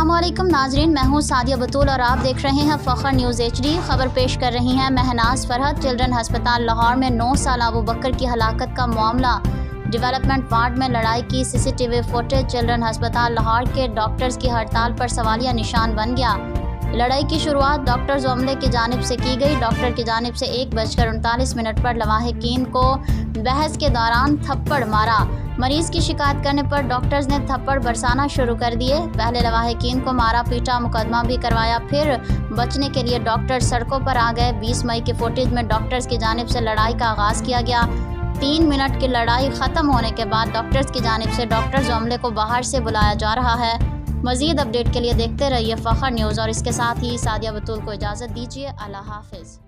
अस्सलाम वालेकुम नाजरीन, मैं हूँ सादिया बतूल और आप देख रहे हैं फ़ख्र न्यूज़ HD। खबर पेश कर रही हैं महनाज फरहत। चिल्ड्रन हस्पताल लाहौर में 9 साल अबू बकर की हलाकत का मामला। डेवलपमेंट वार्ड में लड़ाई की CCTV फुटेज। चिल्ड्रन हस्पताल लाहौर के डॉक्टर्स की हड़ताल पर सवालिया निशान बन गया। लड़ाई की शुरुआत डॉक्टर्स अमले की जानिब से की गई। डॉक्टर की जानिब से 1:39 पर लवाहिकीन को बहस के दौरान थप्पड़ मारा। मरीज की शिकायत करने पर डॉक्टर्स ने थप्पड़ बरसाना शुरू कर दिए। पहले लवाहिकीन को मारा पीटा, मुकदमा भी करवाया। फिर बचने के लिए डॉक्टर सड़कों पर आ गए। 20 मई के फुटेज में डॉक्टर्स की जानिब से लड़ाई का आगाज़ किया गया। 3 मिनट की लड़ाई ख़त्म होने के बाद डॉक्टर्स की जानिब से डॉक्टर्स अमले को बाहर से बुलाया जा रहा है। मज़ीद अपडेट के लिए देखते रहिए फ़ख्र न्यूज़ और इसके साथ ही सादिया बतूल को इजाज़त दीजिए। अल्लाह हाफ़िज़।